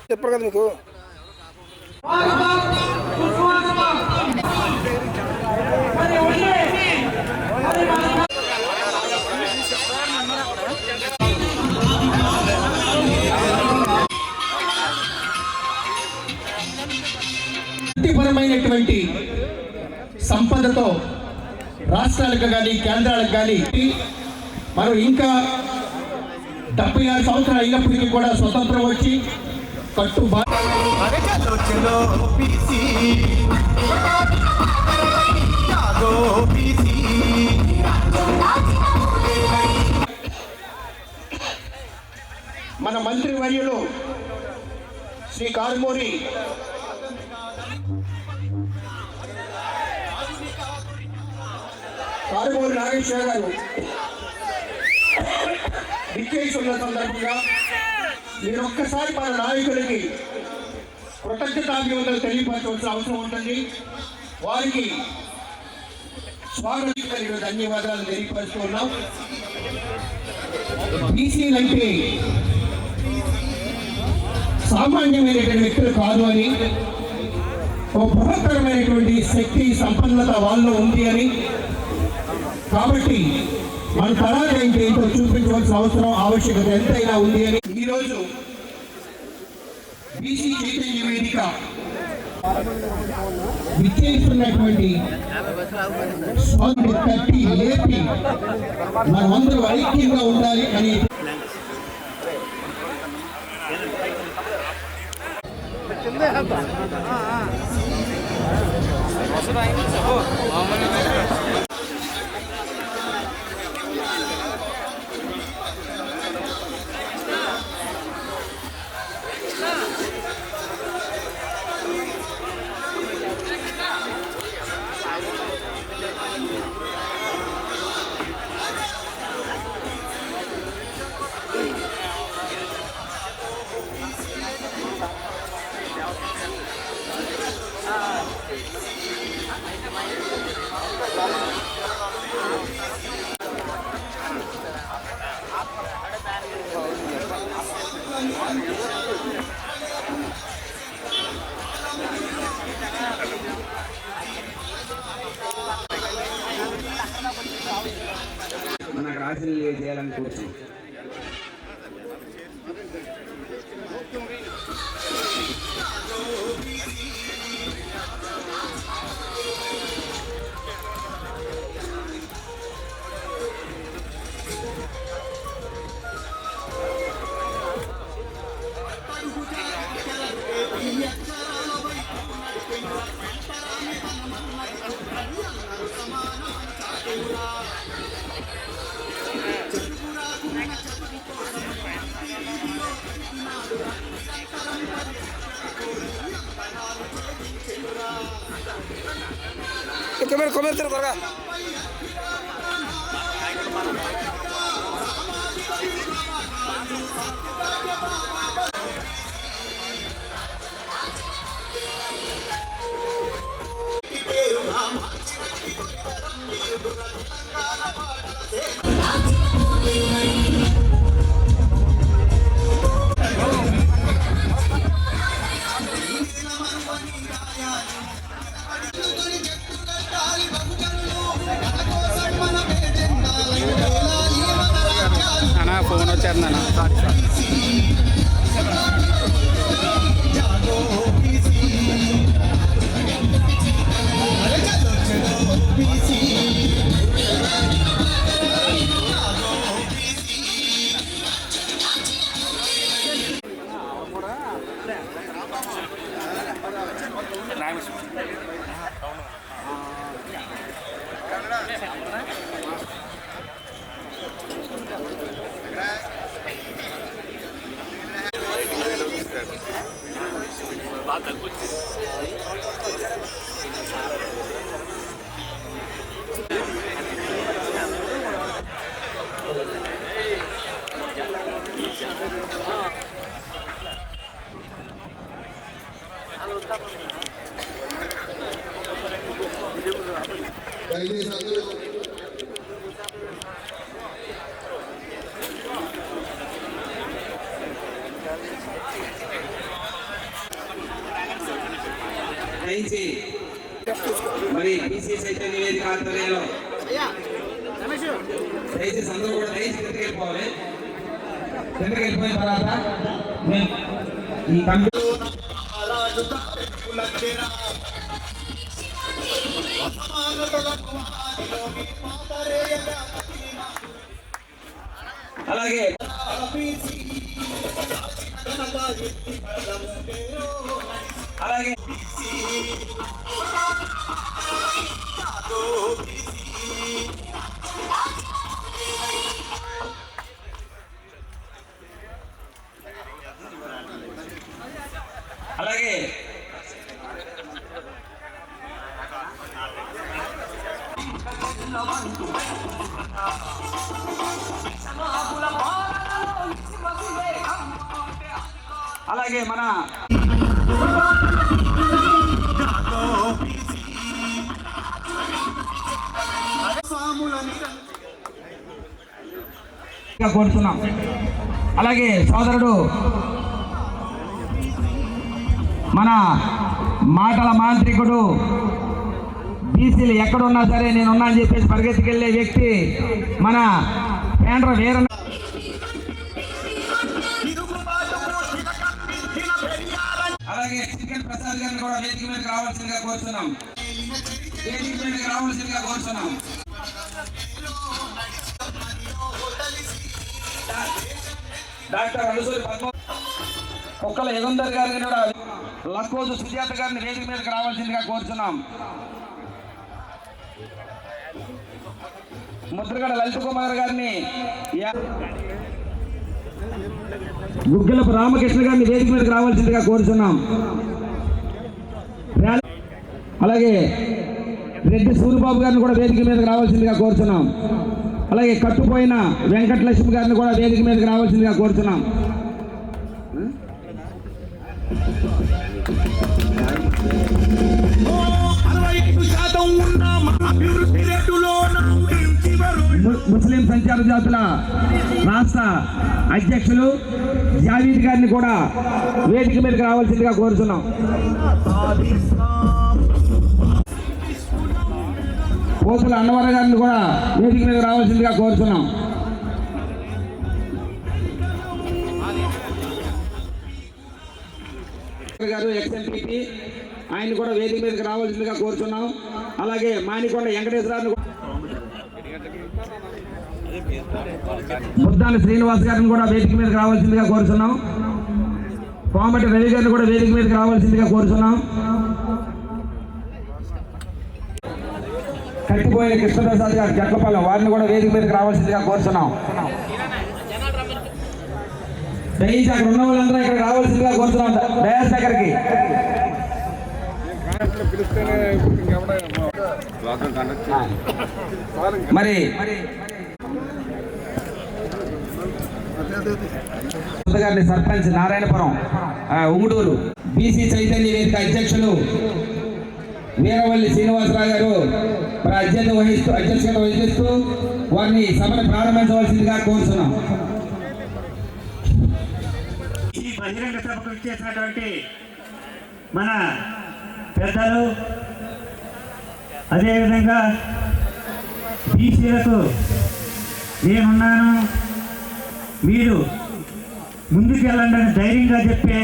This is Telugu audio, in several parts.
చెప్పరు కదా మీకు. వృత్తిపరమైనటువంటి సంపదతో రాష్ట్రాలకు కానీ కేంద్రాలకు కానీ మనం ఇంకా 76 సంవత్సరాలు అయినప్పటికీ కూడా స్వతంత్రం వచ్చి మన మంత్రి వర్యులు శ్రీ కారుమూరి నాగేశ్వర గారు విచ్చేస్తున్న సందర్భంగా మీరు ఒక్కసారి మన నాయకులకి కృతజ్ఞతాభివందనలు తెలియపరచవలసిన అవసరం ఉంటుంది. వారికి స్వాగతిక ధన్యవాదాలు తెలియపరుస్తూ ఉన్నాం. బీసీలంటే సామాన్యమైనటువంటి వ్యక్తులు కాదు అని, ఓ బృహత్తరమైనటువంటి శక్తి సంపన్నత వాళ్ళలో ఉంది అని, కాబట్టి మన తరాలు ఏంటో చూపించవలసిన అవసరం ఆవశ్యకత ఎంతైనా ఉంది అని ఈరోజు బీసీ చైతన్య వేదిక విచ్చేస్తున్నటువంటి స్వామి తట్టి లేపి మనమందరూ ఐక్యంగా ఉండాలి అని మనకు రాసిన చేయాలని కూర్చున్నాం. comer త్వరగా. ఫోన్ వచ్చేస్తుందన్నా. మరి బీసీ చైతన్య వేదిక ఆధ్వర్యంలో దయచేసి అందరూ కూడా దయచేసి కిందకి వెళ్ళిపోవాలి. కిందకి వెళ్ళిపోయిన తర్వాత ఈ అలాగే అలాగే అలాగే అలాగే మన కోరుతున్నాం. అలాగే సోదరుడు మన మాటల మాంత్రికుడు, బీసీలు ఎక్కడున్నా సరే నేనున్నా అని చెప్పేసి పరిగెత్తుకెళ్లే వ్యక్తి మన పేండ్ర వీరన్న. అలాగే చికెన్ ప్రసాద్ గారిని కూడా వేదిక మీదకి రావాల్సిందిగా కోరుతున్నాం. వేదిక మీదకి రావాల్సిందిగా కోరుతున్నాం. డాక్టర్ అనుసూరి పద్మ, కుక్కల యుగంధర్ గారిని కూడా, లక్కోజు సుజాత గారిని వేదిక మీదకి రావాల్సిందిగా కోరుతున్నాం. ముద్రగడ లలిత కుమార్ గారిని, గుగ్గిలపు రామకృష్ణ గారిని వేదిక మీదకి రావాల్సిందిగా కోరుతున్నాం. అలాగే రెడ్డి సూరిబాబు గారిని కూడా వేదిక మీదకి రావాల్సిందిగా కోరుతున్నాం. అలాగే కట్టుపోయిన వెంకటలక్ష్మి గారిని కూడా వేదిక మీదకి రావాల్సిందిగా కోరుతున్నాం. ముస్లిం సంచార జాతుల రాష్ట్ర అధ్యక్షులు జావీద్ గారిని కూడా వేదిక మీదకి రావాల్సిందిగా కోరుతున్నాం. పోతుల అన్నవర గారిని కూడా వేదిక మీద రావాల్సిందిగా కోరుతున్నాం. గారు ఎక్స్ఎల్టీపీ ఆయన కూడా వేదిక మీదకి రావాల్సిందిగా కోరుతున్నాం. అలాగే మానికొండ వెంకటేశ్వరరావు, బుద్దాల శ్రీనివాస్ గారిని కూడా వేదిక మీదకి రావాల్సిందిగా కోరుతున్నాం. కోమటి రవి గారిని కూడా వేదిక మీదకి రావాల్సిందిగా కోరుతున్నాం. కట్టిపోయిన కృష్ణప్రసాద్ గారు జట్లపాలెం వారిని కూడా వేదిక మీదకి రావాల్సిందిగా కోరుతున్నాం. దయచేసి అక్కడ ఉన్న వాళ్ళందరూ ఇక్కడ రావాల్సిందిగా కోరుతున్నాం. డయాస్ దగ్గరికి మరి గారిని సర్పంచ్ నారాయణపురం ఉంగుటూరు బీసీ చైతన్య వేదిక అధ్యక్షులు వీరవల్లి శ్రీనివాసరావు గారు అధ్యక్షత వహిస్తూ వారిని సభను ప్రారంభించవలసిందిగా కోరుతున్నాం. ఈ బహిరంగ సభకు ఇచ్చేసినటువంటి మన పెద్దలు, అదేవిధంగా బీసీలకు నేనున్నాను, మీరు ముందుకెళ్ళండి అని ధైర్యంగా చెప్పే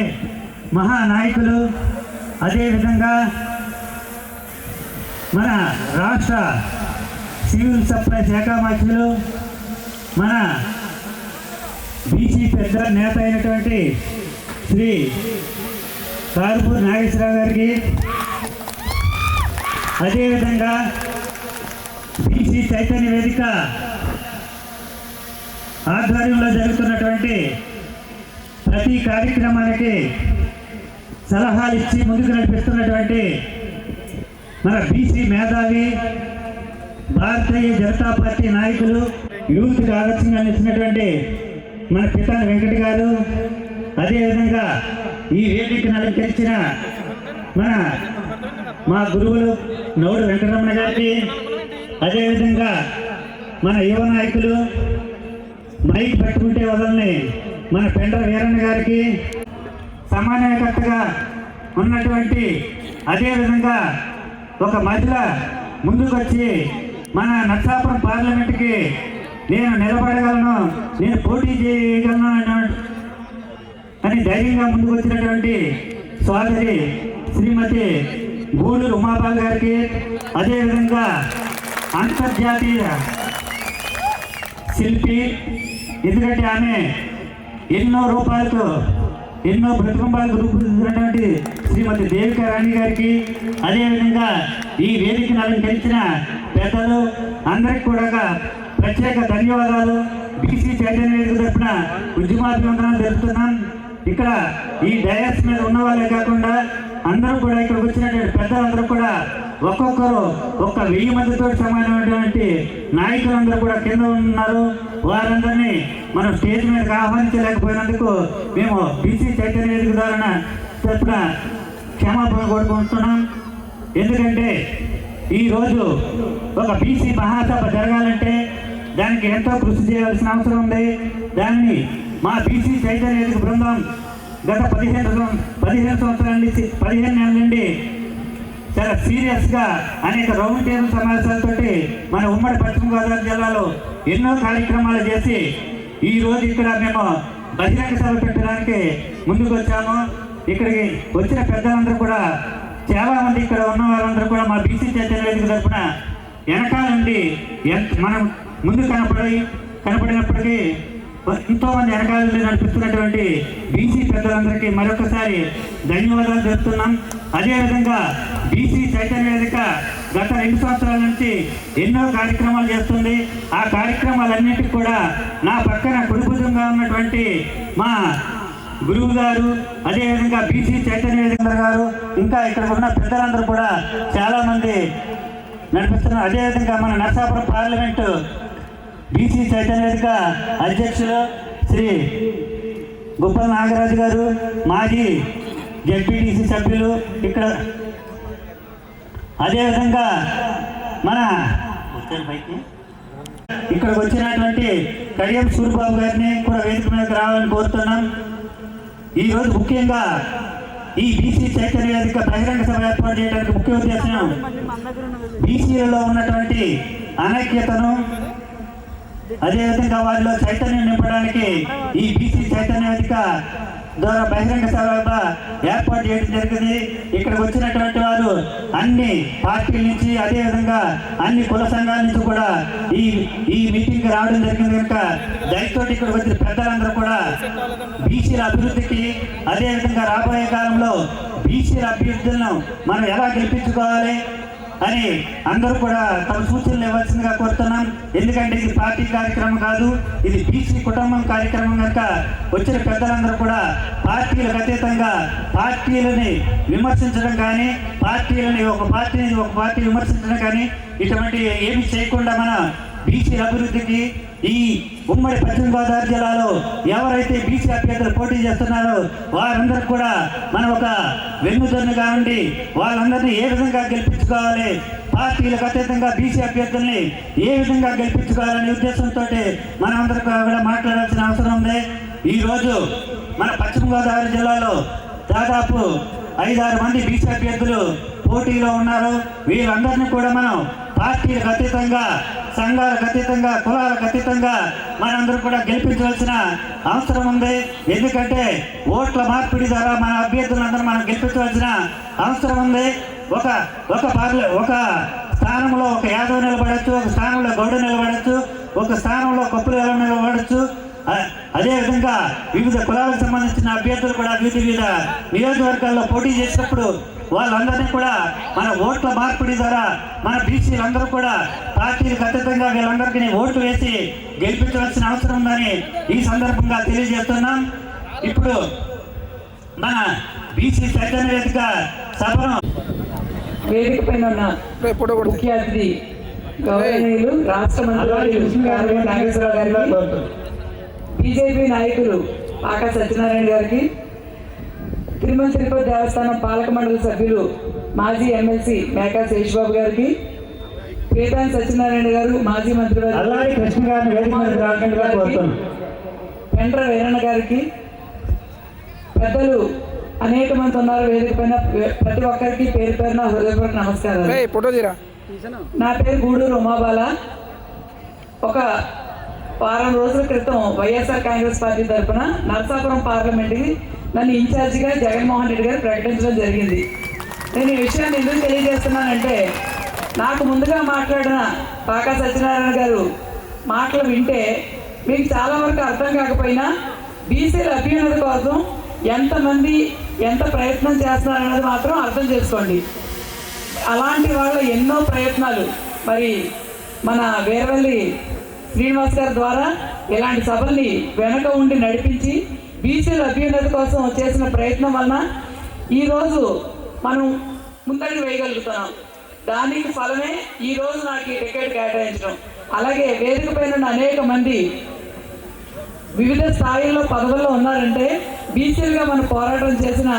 మహానాయకులు, అదేవిధంగా మన రాష్ట్ర సివిల్ సప్లై శాఖ మంత్రులు, మన బీసీ పెద్ద నేత అయినటువంటి శ్రీ కారుపూర్ నాగేశ్వరరావు గారికి, అదేవిధంగా బీసీ చైతన్య వేదిక ఆధ్వర్యంలో జరుగుతున్నటువంటి ప్రతి కార్యక్రమానికి సలహాలు ఇచ్చి ముందుకు నడిపిస్తున్నటువంటి మన బీసీ మేధావి, భారతీయ జనతా పార్టీ నాయకులు, యూత్కి ఆదర్శంగా నిలిచినటువంటి మన పితాని వెంకట గారు, అదేవిధంగా ఈ వేదికను అలంకరించిన మా గురువులు నౌడు వెంకటరమణ గారికి, అదేవిధంగా మన యువ నాయకులు మైక్ పెట్టుకుంటే వదలని మన పెండ్ర వీరన్న గారికి, సమన్వయకర్తగా ఉన్నటువంటి, అదేవిధంగా ఒక మహిళ ముందుకొచ్చి మన నర్సాపురం పార్లమెంట్కి నేను నిలబడగలను, నేను పోటీ చేయగలను అని ధైర్యంగా ముందుకు వచ్చినటువంటి సోదరి శ్రీమతి గూడూరు ఉమాబాల్ గారికి, అదేవిధంగా అంతర్జాతీయ శిల్పి, ఎందుకంటే ఆమె ఎన్నో రూపాయలతో ఎన్నో ప్రతిబింబాలకు రూపొందించినటువంటి శ్రీమతి దేవికా రాణి గారికి, అదేవిధంగా ఈ వేదికను అలంకరించిన పెద్దలు అందరికి కూడా ప్రత్యేక ధన్యవాదాలు. బీసీ చైతన్య వేదిక తరఫున ఉద్యమాభివందనాలు జరుపుతున్నాం. ఇక్కడ ఈ డయాస్ మీద ఉన్న వాళ్ళే కాకుండా అందరూ కూడా ఇక్కడికి వచ్చినటువంటి పెద్దలందరూ కూడా ఒక్కొక్కరు 1000 మందితో సమానమైనటువంటి నాయకులందరూ కూడా కింద ఉన్నారు. వారందరినీ మనం స్టేజ్ మీదకి ఆహ్వానించలేకపోయినందుకు మేము బీసీ చైతన్య వేదిక ద్వారా తరఫున క్షమాపణ కోరుకుంటున్నాం. ఎందుకంటే ఈరోజు ఒక బీసీ మహాసభ జరగాలంటే దానికి ఎంతో కృషి చేయాల్సిన అవసరం ఉంది. దాన్ని మా బీసీ చైతన్య వేదిక బృందం గత 15 సంవత్సరాల నుంచి 15 నెలల నుండి చాలా సీరియస్గా అనేక రౌండ్ టేబుల్ సమావేశాలతోటి మన ఉమ్మడి పశ్చిమ గోదావరి జిల్లాలో ఎన్నో కార్యక్రమాలు చేసి ఈరోజు ఇక్కడ మేము బహిరంగ సభ పెట్టడానికి ముందుకు వచ్చాము. ఇక్కడికి వచ్చిన పెద్దలందరూ కూడా చాలామంది ఇక్కడ ఉన్న వాళ్ళందరూ కూడా మా బీసీ చైతన్య వేదిక తరఫున వెనకాల నుండి మనం ముందు కనపడినప్పటికీ ఎంతోమంది వెనకాల నుండి నడిపిస్తున్నటువంటి బీసీ పెద్దలందరికీ మరొకసారి ధన్యవాదాలు చెప్తున్నాం. అదేవిధంగా బీసీ చైతన్య వేదిక గత 2 సంవత్సరాల నుంచి ఎన్నో కార్యక్రమాలు చేస్తుంది. ఆ కార్యక్రమాలన్నింటికి కూడా నా పక్కన కుడిభుజంగా ఉన్నటువంటి మా గురువు గారు, అదేవిధంగా బీసీ చైతన్య వేదిక గారు, ఇంకా ఇక్కడ ఉన్న పెద్దలందరూ కూడా చాలామంది నడిపిస్తున్నారు. అదేవిధంగా మన నరసాపురం పార్లమెంటు బీసీ చైతన్య వేదిక అధ్యక్షులు శ్రీ గుప్పల నాగరాజు గారు, మాజీ జెడ్పీటీసీ సభ్యులు ఇక్కడ, అదేవిధంగా మన ఇక్కడికి వచ్చినటువంటి కడియం సూరిబాబు గారిని కూడా వేదిక మీదకి రావాలని కోరుతున్నాం. ఈరోజు ముఖ్యంగా ఈ బీసీ చైతన్య వేదిక బహిరంగ సభ ఏర్పాటు చేయడానికి ముఖ్య ఉద్దేశం బీసీలలో ఉన్నటువంటి అనైక్యతను, అదేవిధంగా వారిలో చైతన్యం నింపడానికి ఈ బీసీ చైతన్య వేదిక ద్వారా బహిరంగ సభ ఏర్పాటు చేయడం జరిగింది. ఇక్కడికి వచ్చినటువంటి వారు అన్ని పార్టీల నుంచి, అదేవిధంగా అన్ని కుల సంఘాల నుంచి కూడా ఈ మీటింగ్కి రావడం జరిగింది. కనుక దయతోటి ఇక్కడికి వచ్చిన పెద్దలందరూ కూడా బీసీల అభివృద్ధికి, అదేవిధంగా రాబోయే కాలంలో బీసీల అభ్యర్థులను మనం ఎలా గెలిపించుకోవాలి అని అందరూ కూడా తమ సూచనలు ఇవ్వాల్సిందిగా కోరుతున్నాం. ఎందుకంటే ఇది పార్టీ కార్యక్రమం కాదు, ఇది బీసీ కుటుంబం కార్యక్రమం. కనుక వచ్చిన పెద్దలందరూ కూడా పార్టీలకు అతీతంగా పార్టీలని విమర్శించడం కానీ, ఒక పార్టీ విమర్శించడం కానీ ఇటువంటి ఏమి చేయకుండా మన బీసీ అభివృద్ధికి ఈ ఉమ్మడి పశ్చిమ గోదావరి జిల్లాలో ఎవరైతే బీసీ అభ్యర్థులు పోటీ చేస్తున్నారో వారందరూ కూడా మనం ఒక వెన్నుదన్నుగా ఉండి వాళ్ళందరినీ ఏ విధంగా గెలిపించుకోవాలి, పార్టీలకు అతీతంగా బీసీ అభ్యర్థుల్ని ఏ విధంగా గెలిపించుకోవాలనే ఉద్దేశంతో మనందరూ కూడా మాట్లాడాల్సిన అవసరం ఉంది. ఈరోజు మన పశ్చిమ గోదావరి జిల్లాలో దాదాపు 5-6 మంది బీసీ అభ్యర్థులు పోటీలో ఉన్నారు. వీళ్ళందరినీ కూడా మనం పార్టీలకు అతీతంగా, సంఘాలకు అతీతంగా, కులాలకు అతీతంగా మనందరూ కూడా గెలిపించవలసిన అవసరం ఉంది. ఎందుకంటే ఓట్ల మార్పిడి ద్వారా మన అభ్యర్థులందరూ మనం గెలిపించవలసిన అవసరం ఉంది. ఒక స్థానంలో ఒక యాదవ్ నిలబడచ్చు, ఒక స్థానంలో గౌడ నిలబడచ్చు, ఒక స్థానంలో కప్పులు ఎలా నిలబడచ్చు. అదేవిధంగా వివిధ కులాలకు సంబంధించిన అభ్యర్థులు కూడా వివిధ నియోజకవర్గాల్లో పోటీ చేసినప్పుడు వాళ్ళందరినీ కూడా మన ఓట్ల మార్పిడి ద్వారా మన బీసీలందరూ కూడా పార్టీలకు అతీతంగా వీళ్ళందరికీ ఓట్లు వేసి గెలిపించవలసిన అవసరం ఉందని ఈ సందర్భంగా తెలియజేస్తున్నాం. ఇప్పుడు మన బీసీ చైతన్య వేదిక సభను వేదిక పైన ఉన్న ముఖ్య అతిథి గౌరవనీయులు రాష్ట్ర మంత్రి నాగేశ్వరరావు గారికి, బీజేపీ నాయకులు ఆకా సత్యనారాయణ గారికి, తిరుమల తిరుపతి దేవస్థానం పాలక మండలి సభ్యులు మాజీ ఎమ్మెల్సీ మేకా శేషబాబు గారికి, పేదాని సత్యనారాయణ గారు మాజీ మంత్రి పెండ్ర వీరన్న గారికి, పెద్దలు అనేక మంది ఉన్నారు వేదిక పైన, ప్రతి ఒక్కరికి పేరు పేరున హృదయపూర్వక నమస్కారాలు. నా పేరు గూడూరు ఉమాబాల. ఒక వారం రోజుల క్రితం వైఎస్ఆర్ కాంగ్రెస్ పార్టీ తరఫున నరసాపురం పార్లమెంట్కి నన్ను ఇన్ఛార్జిగా జగన్మోహన్ రెడ్డి గారు ప్రకటించడం జరిగింది. నేను ఈ విషయాన్ని ఎందుకు తెలియజేస్తున్నానంటే, నాకు ముందుగా మాట్లాడిన పాకా సత్యనారాయణ గారు మాటలు వింటే మీకు చాలా వరకు అర్థం కాకపోయినా బీసీల అభ్యున్నతి కోసం ఎంతమంది ఎంత ప్రయత్నం చేస్తున్నారన్నది మాత్రం అర్థం చేసుకోండి. అలాంటి వాళ్ళ ఎన్నో ప్రయత్నాలు మరి మన వీరవల్లి శ్రీనివాస్ గారి ద్వారా ఇలాంటి సభల్ని వెనక ఉండి నడిపించి బీసీల అభ్యున్నతి కోసం చేసిన ప్రయత్నం వలన ఈరోజు మనం ముందడుగు వేయగలుగుతున్నాం. దానికి ఫలమే ఈరోజు నాకు ఈ టికెట్ కేటాయించడం. అలాగే వేదిక పైన అనేక మంది వివిధ స్థాయిల్లో పదవుల్లో ఉన్నారంటే బీసీలుగా మనం పోరాటం చేసిన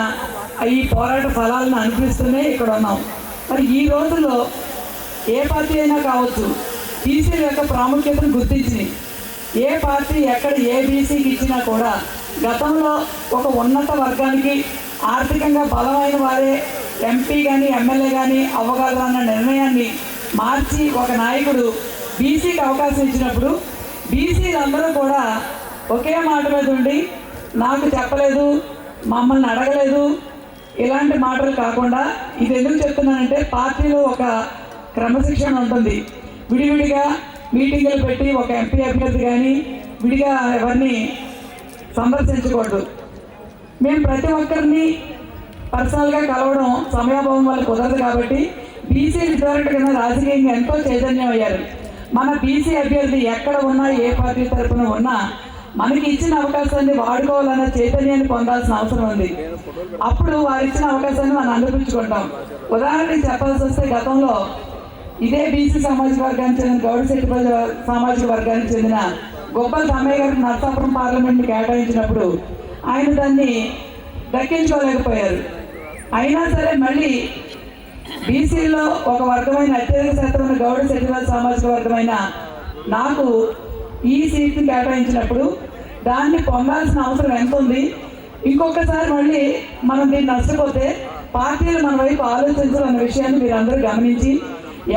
ఈ పోరాట ఫలాలను అనిపిస్తూనే ఇక్కడ ఉన్నాం. మరి ఈ రోజుల్లో ఏ పార్టీ అయినా కావచ్చు, బీసీల యొక్క ప్రాముఖ్యతను గుర్తించి ఏ పార్టీ ఎక్కడ ఏ బీసీకి ఇచ్చినా కూడా గతంలో ఒక ఉన్నత వర్గానికి ఆర్థికంగా బలమైన వారే ఎంపీ కానీ ఎమ్మెల్యే కానీ అవ్వగలరు అన్న నిర్ణయాన్ని మార్చి ఒక నాయకుడు బీసీకి అవకాశం ఇచ్చినప్పుడు బీసీలందరూ కూడా ఒకే మాట మీద ఉండి నాకు చెప్పలేదు, మమ్మల్ని అడగలేదు, ఇలాంటి మాటలు కాకుండా ఇది ఎందుకు చెప్తున్నానంటే పార్టీలో ఒక క్రమశిక్షణ ఉంటుంది. విడివిడిగా మీటింగులు పెట్టి ఒక ఎంపీ అభ్యర్థి కానీ విడిగా ఎవరిని సందర్శించకూడదు. మేము ప్రతి ఒక్కరిని పర్సనల్గా కలవడం సమయాభావం వల్ల కుదరదు కాబట్టి బీసీ ఇదివరకు కన్నా రాజకీయంగా ఎంతో చైతన్యం అయ్యారు. మన బీసీ అభ్యర్థి ఎక్కడ ఉన్నా ఏ పార్టీ తరఫున ఉన్నా మనకి ఇచ్చిన అవకాశాన్ని వాడుకోవాలన్న చైతన్యాన్ని పొందాల్సిన అవసరం ఉంది. అప్పుడు వారు ఇచ్చిన అవకాశాన్ని మనం అందిపుచ్చుకుంటాం. ఉదాహరణకి చెప్పాల్సి వస్తే గతంలో ఇదే బీసీ సామాజిక వర్గానికి చెందిన గౌడశెట్టి సామాజిక వర్గానికి చెందిన గొప్పల తమ్మయ్య గారికి నర్సాపురం పార్లమెంట్ని కేటాయించినప్పుడు ఆయన దాన్ని దక్కించుకోలేకపోయారు. అయినా సరే మళ్ళీ బీసీలో ఒక వర్గమైన అత్యధిక శాతం గౌడశెట్టి సామాజిక వర్గమైన నాకు ఈ సీట్ని కేటాయించినప్పుడు దాన్ని పొందాల్సిన అవసరం ఎంత ఉంది. ఇంకొకసారి మళ్ళీ మనం దీన్ని నష్టపోతే పార్టీలు మన వైపు ఆలోచించాలన్న విషయాన్ని మీరందరూ గమనించి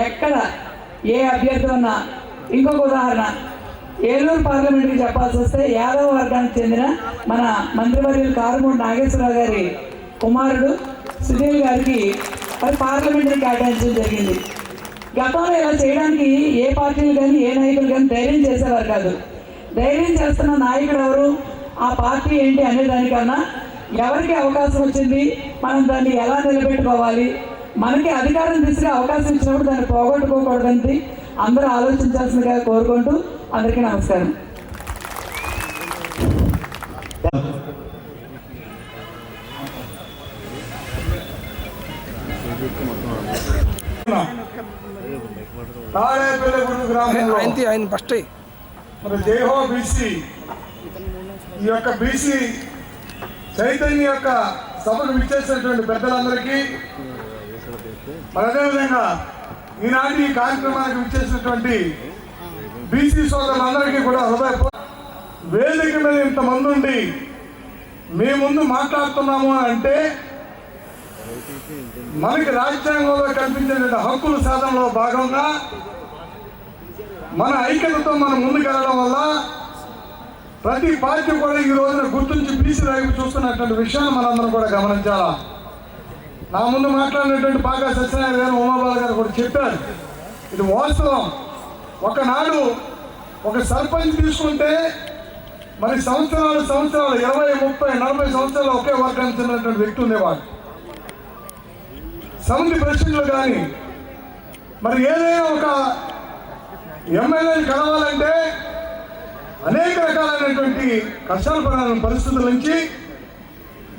ఎక్కడ ఏ అభ్యర్థి ఉన్నా, ఇంకొక ఉదాహరణ ఏలూరు పార్లమెంట్కి చెప్పాల్సి వస్తే యాదవ వర్గానికి చెందిన మన మంత్రివర్యులు కారుమూడి నాగేశ్వరరావు గారి కుమారుడు సునీల్ గారికి మరి పార్లమెంట్ని కేటాయించడం జరిగింది. గతంలో ఇలా చేయడానికి ఏ పార్టీలు కానీ ఏ నాయకులు కానీ ధైర్యం చేసేవారు కాదు. ధైర్యం చేస్తున్న నాయకుడు ఎవరు, ఆ పార్టీ ఏంటి అనే దానికన్నా ఎవరికి అవకాశం వచ్చింది, మనం దాన్ని ఎలా నిలబెట్టుకోవాలి, మనకి అధికారం దిశగా అవకాశం ఇచ్చినప్పుడు దాన్ని పోగొట్టుకోకూడదని అందరూ ఆలోచించాల్సిందిగా కోరుకుంటూ అందరికీ నమస్కారం. తాడేపల్లిగూడెం గ్రామంలో ఆయన ఫస్ట్ మరి జైహో బీసీ ఈ యొక్క బీసీ చైతన్య యొక్క సభకు విచ్చేసినటువంటి పెద్దలందరికీ మరి అదేవిధంగా ఈనాటి ఈ కార్యక్రమానికి విచ్చేసినటువంటి బీసీ సోదరులందరికీ కూడా వేదిక మీద ఇంతమంది ఉండి మీ ముందు మాట్లాడుతున్నాము అంటే మనకి రాజ్యాంగంలో కల్పించిన హక్కుల సాధనలో భాగంగా మన ఐక్యతతో మనం ముందుకెళ్ళడం వల్ల ప్రతి పార్టీ కూడా ఈ రోజున గుర్తించి బీసీ వైపు చూస్తున్నటువంటి విషయాన్ని మనందరం కూడా గమనించాలా. నా ముందు మాట్లాడినటువంటి పాకా సత్యనారాయణ గారు, ఉమాబాల గారు కూడా చెప్పారు, ఇది వాస్తవం. ఒకనాడు ఒక సర్పంచ్ తీసుకుంటే మరి సంవత్సరాలు 20, 30, 40 సంవత్సరాలు ఒకే వర్గానికి చెందినటువంటి వ్యక్తి ఉండేవాడు. సమితి ప్రెసిడెంట్లు కానీ మరి ఏదైనా ఒక ఎమ్మెల్యేని కలవాలంటే అనేక రకాలైనటువంటి కష్టాలు పడాల పరిస్థితుల నుంచి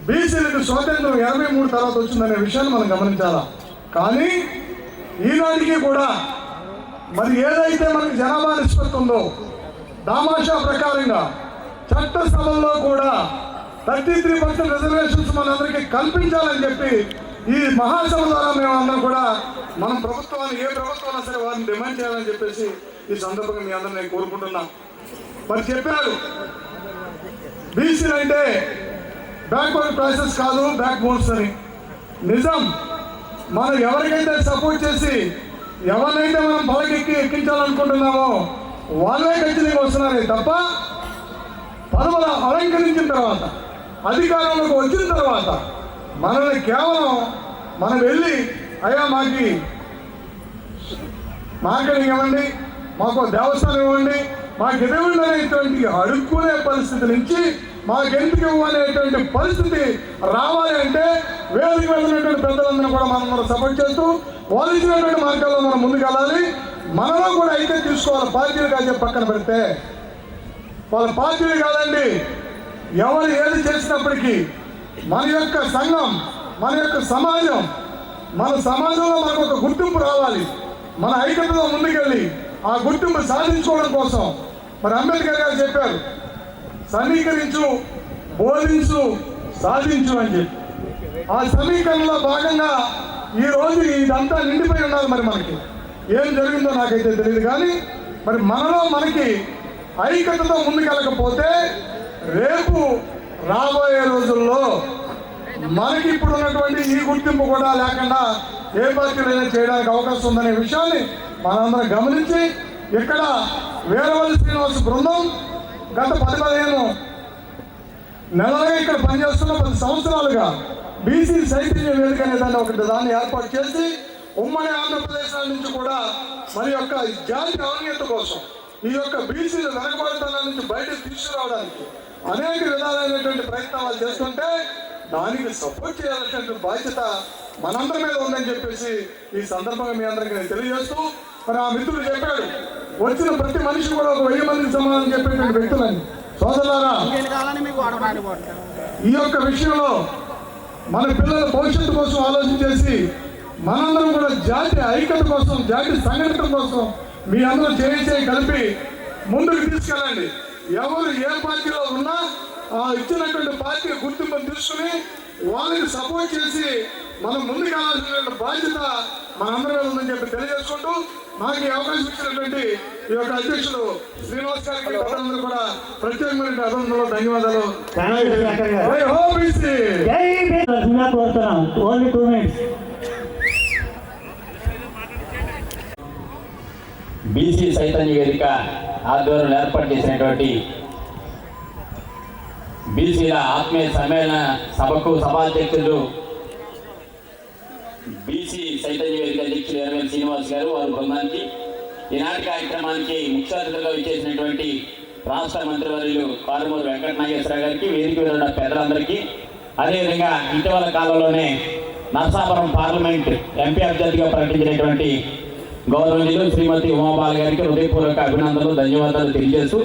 బీసీలకు స్వాతంత్రం 83 తర్వాత వచ్చిందనే విషయాన్ని మనం గమనించాలా. కానీ ఈనాటికి కూడా మరి ఏదైతే మనకి జనాభా నిష్పత్తి ఉందో దామాషా ప్రకారంగా చట్టసభల్లో కూడా 33% రిజర్వేషన్స్ మనందరికీ కల్పించాలని చెప్పి ఈ మహాసభ ద్వారా మేమందరం కూడా మనం ప్రభుత్వాన్ని ఏ ప్రభుత్వం సరే వారిని డిమాండ్ చేయాలని చెప్పేసి ఈ సందర్భంగా మీ అందరూ నేను కోరుకుంటున్నాం. మరి చెప్పారు బీసీలు అంటే బ్యాక్వర్డ్ క్లాసెస్ కాదు, బ్యాక్ బోన్స్ అని. నిజం. మనం ఎవరికైతే సపోర్ట్ చేసి ఎవరినైతే మనం ఎక్కించాలనుకుంటున్నామో వాళ్ళే ఖచ్చితంగా వస్తున్నారే తప్ప పదవులు అలంకరించిన తర్వాత అధికారంలోకి వచ్చిన తర్వాత మనల్ని కేవలం మనం వెళ్ళి అయ్యా మాకు మార్కెటింగ్ ఇవ్వండి, మాకు దేవస్థానం ఇవ్వండి, మాకు ఇవ్వండి అనేటువంటి అడుక్కునే పరిస్థితి నుంచి మాకెందుకు ఇవ్వనేటువంటి పరిస్థితి రావాలి అంటే వేదిక వెళ్ళినటువంటి పెద్దలందరూ కూడా మనం సపోర్ట్ చేస్తూ వాళ్ళు ఇచ్చినటువంటి మార్గాల్లో మనం ముందుకెళ్ళాలి. మనలో కూడా అయితే తీసుకోవాలి. పార్టీలు కాదు పక్కన పెడితే వాళ్ళ పార్టీలు కాదండి, ఎవరు ఏది చేసినప్పటికీ మన యొక్క సంఘం, మన యొక్క సమాజం, మన సమాజంలో మనకు ఒక గుర్తింపు రావాలి. మన ఐక్యతలో ముందుకెళ్ళి ఆ గుర్తింపు సాధించుకోవడం కోసం మరి అంబేద్కర్ గారు చెప్పారు, సమీకరించు, బోధించు, సాధించు అని చెప్పి. ఆ సమీకరణలో భాగంగా ఈరోజు ఇదంతా నిండిపోయి ఉండాలి. మరి మనకి ఏం జరిగిందో నాకైతే తెలియదు, కానీ మరి మనలో మనకి ఐక్యతతో ముందుకెళ్ళకపోతే రేపు రాబోయే రోజుల్లో మనకి ఇప్పుడు ఉన్నటువంటి ఈ గుర్తింపు కూడా లేకుండా ఏ పార్టీలైనా చేయడానికి అవకాశం ఉందనే విషయాన్ని మనందరం గమనించి ఇక్కడ వీరవల్లి శ్రీనివాస్ బృందం గత 10-15 నెలలుగా ఇక్కడ పనిచేస్తున్న 10 సంవత్సరాలుగా బీసీ చైతన్య వేదిక అనే దాన్ని ఏర్పాటు చేసి ఉమ్మడి ఆంధ్రప్రదేశ్ నుంచి కూడా మరి యొక్క జాతి ఔన్నత్యం కోసం ఈ యొక్క బీసీల వెనకబడితనం నుంచి బయటకు తీసుకురావడానికి అనేక విధాలైనటువంటి ప్రయత్నాలు చేస్తుంటే దానికి సపోర్ట్ చేయాల్సినటువంటి బాధ్యత మనందరి మీద ఉందని చెప్పేసి ఈ సందర్భంగా మీ అందరికీ నేను తెలియజేస్తూ, మరి ఆ మిత్రుడు చెప్పాడు వచ్చిన ప్రతి మనిషి కూడా ఒక 1000 మందికి సమానం చెప్పేటువంటి వ్యక్తులని. సోదరులారా, ఈ యొక్క విషయంలో మన పిల్లల భవిష్యత్తు కోసం ఆలోచన చేసి మనందరం కూడా జాతి ఐక్యత కోసం, జాతి సంఘటన కోసం మీ అందరూ చేయి కలిపి ముందుకు తీసుకెళ్ళండి. ఎవరు ఏ పార్టీలో ఉన్నా ఆ ఇచ్చినటువంటి పార్టీ గుర్తింపును తీసుకుని వాళ్ళని సపోర్ట్ చేసి మనం ముందుకు వెళ్ళాల్సినటువంటి బాధ్యత మనందరి మీద ఉందని చెప్పి తెలియజేసుకుంటూ, నాకు ఈ అవకాశం ఇచ్చినటువంటి ఈ యొక్క అధ్యక్షుడు శ్రీనివాస్ గారికి ప్రజలందరూ కూడా ప్రత్యేకమైన అభినందనలు, ధన్యవాదాలు. కోరుతున్నాం. Only 2 minutes. బీసీ చైతన్య వేదిక ఆధ్వర్యంలో ఏర్పాటు చేసినటువంటి బీసీల ఆత్మీయ సమ్మేళన సభకు సభాధ్యక్షులు బీసీ చైతన్య వేదిక అధ్యక్షులు వీరవల్లి శ్రీనివాస్ గారు, వారి బృందానికి ఈనాటి కార్యక్రమానికి ముఖ్య అతిథులుగా విచ్చేసినటువంటి రాష్ట్ర మంత్రివర్యులు కారుమూరి వెంకట నాగేశ్వరరావు గారికి, వేదిక మీద ఉన్న పెద్దలందరికీ, అదేవిధంగా ఇటీవల కాలంలోనే నర్సాపురం పార్లమెంట్ ఎంపీ అభ్యర్థిగా ప్రకటించినటువంటి గౌరవనీయులు శ్రీమతి ఉమాబాల గారికి హృదయపూర్వక అభినందనలు, ధన్యవాదాలు తెలియజేస్తూ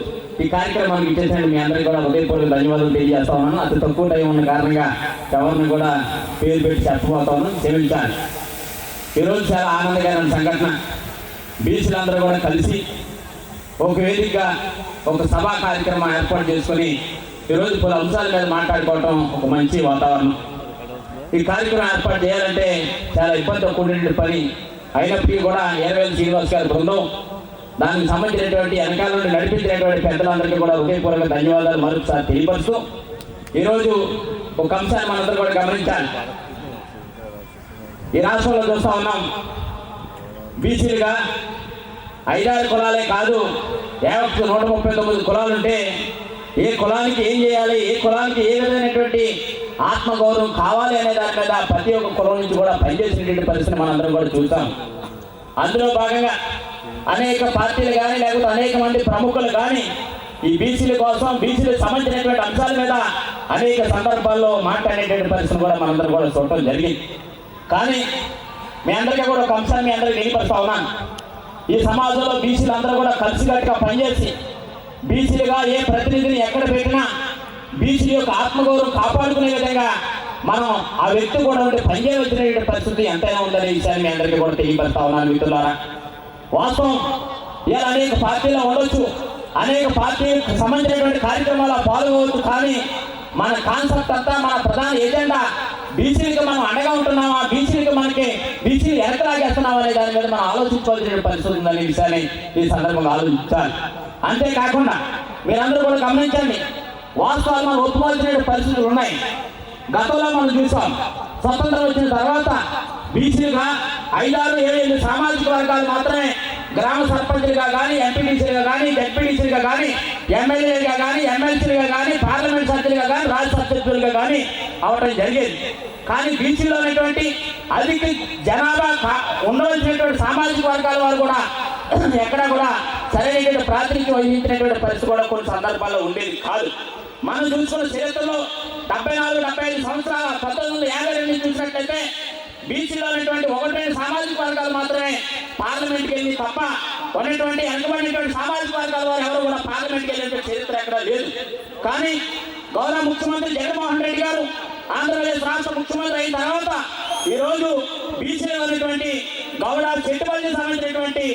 ఈ కార్యక్రమానికి ఇచ్చేసిన మీ అందరికీ కూడా హృదయపూర్వక ధన్యవాదాలు తెలియజేస్తా ఉన్నాను. అతి తక్కువ టైం ఉన్న కారణంగా ఎవరిని కూడా పేరు పెట్టి చెప్పబోతా ఉన్నాను, క్షమించాలి. ఈరోజు చాలా ఆనందకరమైన సంఘటన. బీసీలందరూ కూడా కలిసి ఒక వేదికగా ఒక సభా కార్యక్రమం ఏర్పాటు చేసుకొని ఈరోజు పలు అంశాల మీద మాట్లాడుకోవటం ఒక మంచి వాతావరణం. ఈ కార్యక్రమం ఏర్పాటు చేయాలంటే చాలా ఇబ్బందితో కూడిన పని అయినప్పటికీ కూడా వీరవల్లి శ్రీనివాస్ గారి బృందం, దానికి సంబంధించినటువంటి వెనకాల నుండి నడిపించినటువంటి పెద్దలందరికీ కూడా హృదయపూర్వక ధన్యవాదాలు మరొకసారి తెలియపరుస్తూ, ఈరోజు ఒక అంశాన్ని మనందరూ కూడా గమనించాలి. ఈ రాష్ట్రంలో చూస్తూ ఉన్నాం, బీసీలుగా 5-6 కులాలే కాదు, 139 కులాలుంటే ఏ కులానికి ఏం చేయాలి, ఏ కులానికి ఏ విధమైనటువంటి ఆత్మగౌరవం కావాలి అనే దాని మీద ప్రతి ఒక్క కులం నుంచి కూడా పనిచేసినటువంటి పరిస్థితిని మనందరం కూడా చూస్తాం. అందులో భాగంగా అనేక పార్టీలు కానీ లేకపోతే అనేక మంది ప్రముఖులు కానీ ఈ బీసీల కోసం, బీసీలకు సంబంధించినటువంటి అంశాల మీద అనేక సందర్భాల్లో మాట్లాడేటువంటి పరిస్థితిని కూడా మనందరం కూడా చూడటం జరిగింది. కానీ మీ అందరికీ కూడా ఒక అంశాన్ని మీ అందరికీ తెలియపరుస్తా ఉన్నాను. ఈ సమాజంలో బీసీలు అందరూ కూడా కలిసికట్టుగా పనిచేసి బీసీలుగా ఏ ప్రతినిధిని ఎక్కడ పెట్టినా బీసీ యొక్క ఆత్మగౌరవం కాపాడుకునే విధంగా మనం ఆ వ్యక్తి కూడా ఉంటే పనిచేయవలసిన పరిస్థితి ఎంతైనా ఉందనే విషయాన్ని మీ అందరికీ కూడా తెలియపరుస్తా ఉన్నాను మిత్రులారా. వాస్తవం ఇలా అనేక పార్టీలు ఉండొచ్చు, అనేక పార్టీలకు సంబంధించినటువంటి కార్యక్రమాలు పాల్గొవచ్చు, కానీ మన కాన్సెప్ట్ అంతా, మన ప్రధాన ఎజెండా బీసీలకు మనం అండగా ఉంటున్నామా, బీసీలకు మనకి బీసీలు వెనకలాగేస్తున్నాం అనే దాని మీద మనం ఆలోచించుకోవాల్సిన పరిస్థితి ఉందనే విషయాన్ని ఈ సందర్భంగా ఆలోచించాలి. అంతేకాకుండా మీరందరూ కూడా గమనించండి, వాస్తవాలు మనం ఒప్పుకోవాల్సిన పరిస్థితులు ఉన్నాయి. గతంలో మనం చూసాం, స్వతంత్రం వచ్చిన తర్వాత బీసీలుగా 5-6-7 సామాజిక వర్గాలు మాత్రమే గ్రామ సర్పంచులుగా కానీ, ఎంపీటీసీలుగా కానీ, జెడ్పీటీసీలుగా కానీ, ఎమ్మెల్యేలుగా కానీ, ఎమ్మెల్సీలుగా కానీ, పార్లమెంట్ సభ్యులుగా కానీ, రాజ్యసభ సభ్యులుగా కానీ అవటం జరిగేది. కానీ బీసీలో ఉన్నటువంటి అధిక జనాభా ఉండవలసినటువంటి సామాజిక వర్గాల వారు కూడా ఎక్కడా కూడా సరైనటువంటి ప్రాతినిధ్యం వహించినటువంటి పరిస్థితి కూడా కొన్ని సందర్భాల్లో ఉండేది కాదు. మనం చూసుకున్న చరిత్రలో 74-75 సంవత్సరాల 1952 చూసినట్లయితే బీసీలో ఉన్నటువంటి 1-2 సామాజిక వర్గాలు మాత్రమే పార్లమెంట్కి వెళ్ళి తప్ప ఉన్నటువంటి వెనుకబడినటువంటి సామాజిక వర్గాల వారు ఎవరు కూడా పార్లమెంట్కి వెళ్ళినటువంటి చరిత్ర ఎక్కడా లేదు. కానీ గౌరవ ముఖ్యమంత్రి జగన్మోహన్ రెడ్డి గారు ఆంధ్రప్రదేశ్ రాష్ట్ర ముఖ్యమంత్రి అయిన తర్వాత ఈరోజు బీసీలో ఉన్నటువంటి గౌడ చెట్టుబడికి సంబంధించినటువంటి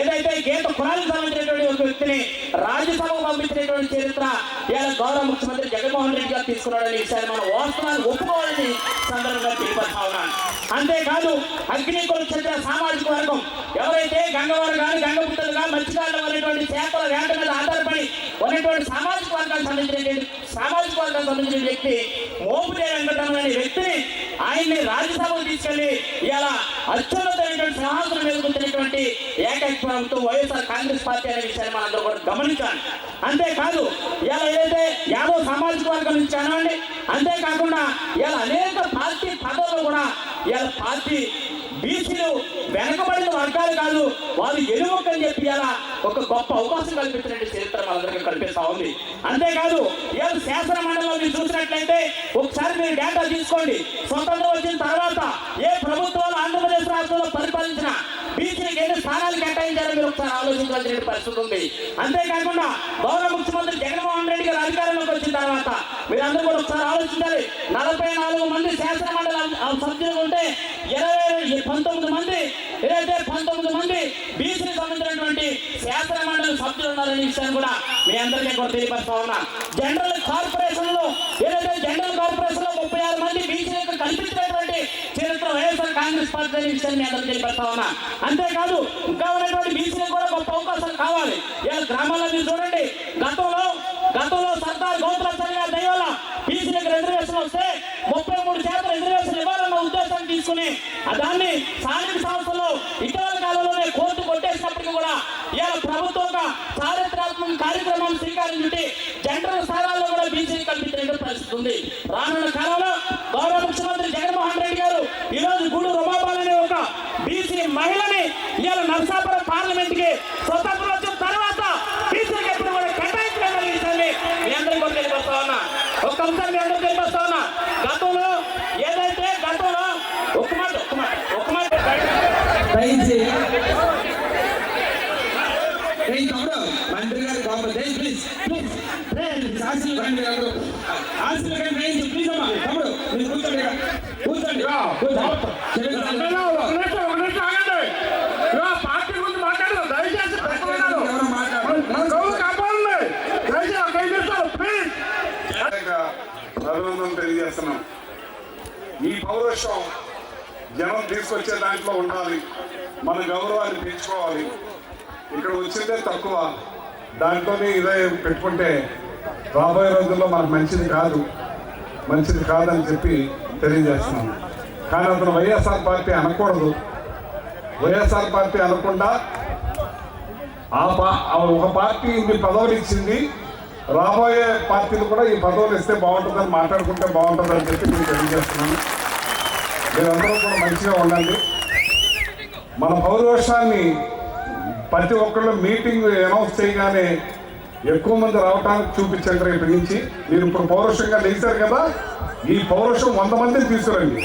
ఏదైతే గీత కులానికి సంబంధించినటువంటి ఒక వ్యక్తిని రాజ్యసభకు పంపించినటువంటి చరిత్ర ఇవాళ గౌరవ ముఖ్యమంత్రి జగన్మోహన్ రెడ్డి గారు తీసుకున్నాడనే విషయాన్ని మనం వాస్తవాన్ని ఒప్పుకోవాలని సందర్భంగా తెలియపడతా ఉన్నాను. అంతేకాదు అగ్నికుల చెందిన సామాజిక వర్గం ఎవరైతే గంగవారు కానీ గంగపుత్రులుగా మత్స్యకారులు అనేటువంటి చేపల వేట మీద ఆధారపడి ఉన్నటువంటి సామాజిక వర్గానికి సంబంధించిన వ్యక్తి మోపుదే వెంకటరమణ అనే వ్యక్తిని ఆయన్ని రాజ్యసభకు తీసుకెళ్లి ఇలా అత్యున్నతమైనటువంటి సింహాసనం మీద కూర్చున్నటువంటి ఏకైక ప్రభుత్వం వైఎస్ఆర్ కాంగ్రెస్ పార్టీ అనే విషయాన్ని మనందరూ కూడా గమనించాలి. అంతేకాదు ఇలా ఏదైతే యాదవ్ సామాజిక వర్గం నుంచి అనండి, అంతేకాకుండా ఇలా అనేక పార్టీ పదవులు కూడా ఇలా పార్టీ బీసీలు వెనకబడిన వర్గాలు కాదు, వాళ్ళు ఎలుమొక్కని చెప్పి ఇలా ఒక గొప్ప అవకాశం కల్పించినట్టు చరిత్ర మనందరికీ కల్పిస్తా ఉంది. అంతేకాదు ఇలా శాసన మండలిలో మీరు చూసినట్లయితే ఒకసారి మీరు డేటా తీసుకోండి. స్వతంత్రం వచ్చిన తర్వాత ఏ ప్రభుత్వాలు ఆంధ్రప్రదేశ్ రాష్ట్రంలో పరిపాలించిన బీసీలకు ఎన్ని స్థానాలు కేటాయించారో మీరు ఒకసారి ఆలోచించాల్సిన పరిస్థితి ఉంది. అంతేకాకుండా గౌరవ ముఖ్యమంత్రి జగన్మోహన్ రెడ్డి గారు అధికారంలోకి వచ్చిన తర్వాత మీరందరూ కూడా ఒకసారి ఆలోచించాలి. 44 మంది శాసన మండలి సభ్యులు ఉంటే 19 మంది ఏదైతే 19 మంది బీసీకి సంబంధించినటువంటి శాసన మండలి సభ్యులు ఉన్నారనే విషయాన్ని కూడా మీ అందరికీ కూడా తెలియపరుస్తా ఉన్నా. జనరల్ కార్పొరేషన్ లో ఏదైతే జనరల్ కార్పొరేషన్ లో 36 మంది బీసీలకు కల్పించినటువంటి చరిత్ర వైఎస్ఆర్ కాంగ్రెస్ పార్టీ అనే విషయాన్ని మీ అందరికీ తెలియపరుస్తా ఉన్నా. అంతేకాదు ఇంకా ఉన్నటువంటి బీసీలకు కూడా గొప్ప అవకాశాలు కావాలి. ఇలా గ్రామాల్లో మీరు చూడండి, గతంలో సర్దార్ గౌతరాచార్య గారి దయ వల్ల బీసీలకు రిజర్వేషన్ వస్తే 33% రిజర్వేషన్ ఇవ్వాలన్న ఉద్దేశాన్ని తీసుకుని దాన్ని స్థానిక సంస్థలు ఇటీవల కాలంలోనే కోర్టు కొట్టేసినప్పటికీ కూడా ఇలా ప్రభుత్వం చారిత్రాత్మక కార్యక్రమం శ్రీకారం చుట్టి జనరల్ స్థానాల్లో కూడా బీసీ కల్పించిన పరిస్థితి ఉంది. రానున్న కాలంలో గౌరవ ముఖ్యమంత్రి జగన్మోహన్ రెడ్డి గారు ఈరోజు గూడూరు రమాబాల్ అనే ఒక బీసీ మహిళని ఇవాళ నరసాపురం పార్లమెంట్ కి స్వతంత్రం వచ్చిన తర్వాత బీసీకి ఎప్పుడు కూడా కేటాయించలేదని విషయాన్ని మీ అందరికీ కూడా తెలియపరుస్తా ఉన్నా. ఒక్క అంశం మీ అందరూ తెలియపరుస్తా ఉన్నా. గతంలో ఒక్క మాట దయచేసి తమ్ముడు మంత్రి గారు బాబు ప్లీజ్ ఆశలు రండి, ఆశలు రండి ప్లీజ్ అమ్మా. తమ్ముడు మీరు కూర్చోండి, పార్టీ గురించి మాట్లాడదు దయచేసి అభినందన తెలియజేస్తున్నాం. ఈ పౌరుషం జనం తీసుకొచ్చే దాంట్లో ఉండాలి, మన గౌరవాన్ని పెంచుకోవాలి. ఇక్కడ వచ్చిందే తక్కువ, దాంట్లోనే ఇదే పెట్టుకుంటే రాబోయే రోజుల్లో మనకు మంచిది కాదని చెప్పి తెలియజేస్తున్నాం. కానీ అతను వైఎస్ఆర్ పార్టీ అనకూడదు. వైఎస్ఆర్ పార్టీ అనకుండా ఒక పార్టీ ఇన్ని పదవులు ఇచ్చింది, రాబోయే పార్టీలు కూడా ఈ పదవులు ఇస్తే బాగుంటుందని మాట్లాడుకుంటే బాగుంటుందని చెప్పి నేను తెలియజేస్తున్నాను. మీరందరూ కూడా మంచిగా ఉండండి. మన పౌరోషాన్ని ప్రతి ఒక్కళ్ళు మీటింగ్ అనౌన్స్ చేయగానే ఎక్కువ మంది రావడానికి చూపించండి. రేపు నుంచి మీరు ఇప్పుడు పౌరుషంగా లేచారు కదా, ఈ పౌరుషం 100 మందిని తీసుకురండి.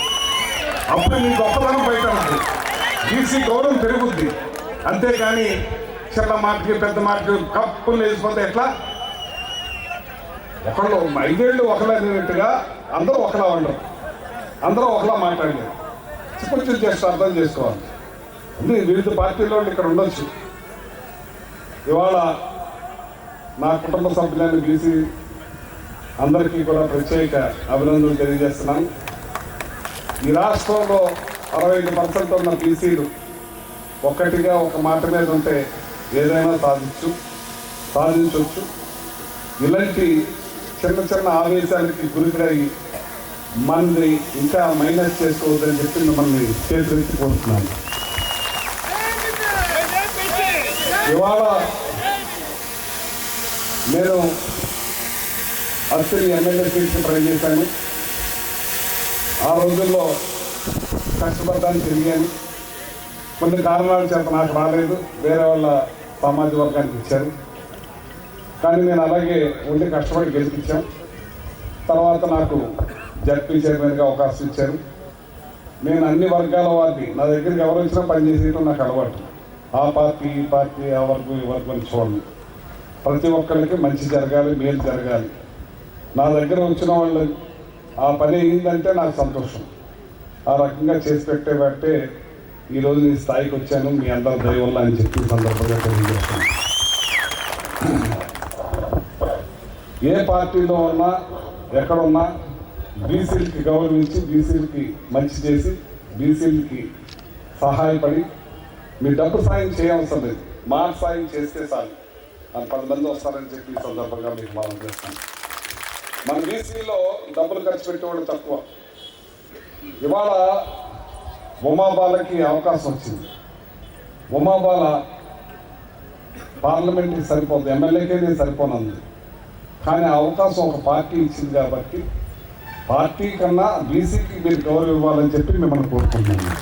అప్పుడు మీ గొప్పతనం బయట ఉంటుంది, బీసీ గౌరవం పెరుగుద్ది. అంతేగాని చిన్న మాటకి పెద్ద మాటకి కప్పులు వేసిపోతే ఎట్లా? ఒకళ్ళు 5 ఏళ్ళు ఒకలాగినట్టుగా అందరూ ఒకలా ఉండరు, అందరూ ఒకలా మాట్లాడలేరు. కొంచెం చేస్తే అర్థం చేసుకోవాలి. వివిధ పార్టీల్లో ఇక్కడ ఉండొచ్చు. ఇవాళ నా కుటుంబ సభ్యులైన బీసీ అందరికీ కూడా ప్రత్యేక అభినందనలు తెలియజేస్తున్నాను. ఈ రాష్ట్రంలో 65% ఉన్న బీసీలు ఒక్కటిగా ఒక మాట మీద ఉంటే ఏదైనా సాధించవచ్చు. ఇలాంటి చిన్న ఆవేశానికి గురికై మనది ఇంకా మైనస్ చేసుకోవద్దని చెప్పి మిమ్మల్ని చేతులెత్తి కోరుతున్నాను. ఇవాళ నేను అసలు ఎమ్మెల్యే సీట్కి ట్రై చేశాను. ఆ రోజుల్లో కష్టపడడానికి తిరిగాను. కొన్ని కారణాల చేత నాకు రాలేదు, వేరే వాళ్ళ సామాజిక వర్గానికి ఇచ్చారు. కానీ నేను అలాగే ఉండి కష్టపడి గెలిపించాం. తర్వాత నాకు జడ్పీ చైర్మన్గా అవకాశం ఇచ్చారు. నేను అన్ని వర్గాల వారికి నా దగ్గరికి ఎవరు వచ్చినా పనిచేసేయడం నాకు అలవాటు. ఆ పార్టీ ఈ పార్టీ ఆ వర్గం ఈ వర్గం అని చూడండి. ప్రతి ఒక్కరికి మంచి జరగాలి, మేలు జరగాలి. నా దగ్గర వచ్చిన వాళ్ళు ఆ పని అయిందంటే నాకు సంతోషం. ఆ రకంగా చేసి పెట్టే ఈరోజు ఈ స్థాయికి వచ్చాను మీ అందరి దయ వల్ల అని చెప్పి సందర్భంగా తెలియజేస్తాను. ఏ పార్టీలో ఉన్నా ఎక్కడున్నా బీసీలకి గౌరవించి బీసీలకి మంచి చేసి బీసీలకి సహాయపడి మీ డబ్బు సాయం చేయవలసిన లేదు, మాట సాయం చేస్తే చాలు. 10 మంది వస్తారని చెప్పి ఈ సందర్భంగా మీకు మనం చేస్తాను. మన బీసీలో డబ్బులు ఖర్చు పెట్టేవాళ్ళు తక్కువ. ఇవాళ ఉమాబాలకి అవకాశం వచ్చింది. ఉమాబాల పార్లమెంట్కి సరిపోదు, ఎమ్మెల్యేకే సరిపోనుంది. కానీ ఆ అవకాశం ఒక పార్టీ ఇచ్చింది కాబట్టి పార్టీ కన్నా బీసీకి మీరు గౌరవం ఇవ్వాలని చెప్పి మిమ్మల్ని కోరుకుంటున్నాను.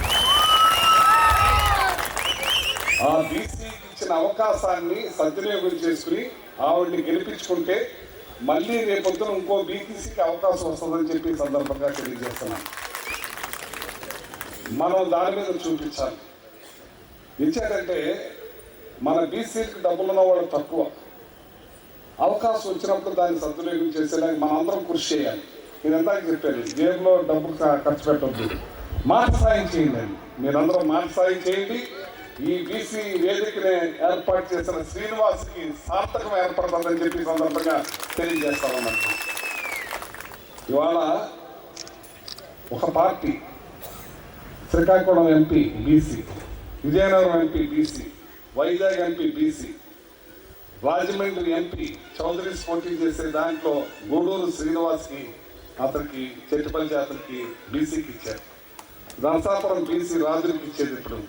ఆ బీసీకి ఇచ్చిన అవకాశాన్ని సద్వినియోగం చేసుకుని ఆవిడ్ని గెలిపించుకుంటే మళ్ళీ రేపొద్దున ఇంకో బీసీకి అవకాశం వస్తుందని చెప్పి సందర్భంగా తెలియజేస్తున్నాను. మనం దాని మీద చూపించాలి. ఇచ్చాడంటే మన బీసీకి డబ్బులు ఉన్న వాళ్ళు తక్కువ. అవకాశం వచ్చినప్పుడు దాన్ని సద్వినియోగం చేసేదానికి మనం అందరం కృషి చేయాలి. నేను ఎందాక చెప్పాను, జేబులో డబ్బు ఖర్చు పెట్టద్దు, మాట సాయం చేయండి అని. మీరందరూ మాట సాయం చేయండి. ఈ బీసీ వేదికని ఏర్పాటు చేసిన శ్రీనివాస్కి సార్థకం ఏర్పడుతుందని చెప్పి సందర్భంగా తెలియజేస్తామన్నట్టు. ఇవాళ ఒక party Srikakulam MP BC, Vizianagaram MP BC, Vizag MP BC, Rajahmundry MP Chowdharys పోటీ చేసే దాంట్లో గూడూరు శ్రీనివాస్కి అతనికి చెట్టుపల్లి అతనికి బీసీకి ఇచ్చారు. నరసాపురం బీసీ రాజులకి ఇచ్చేది ఇప్పుడు.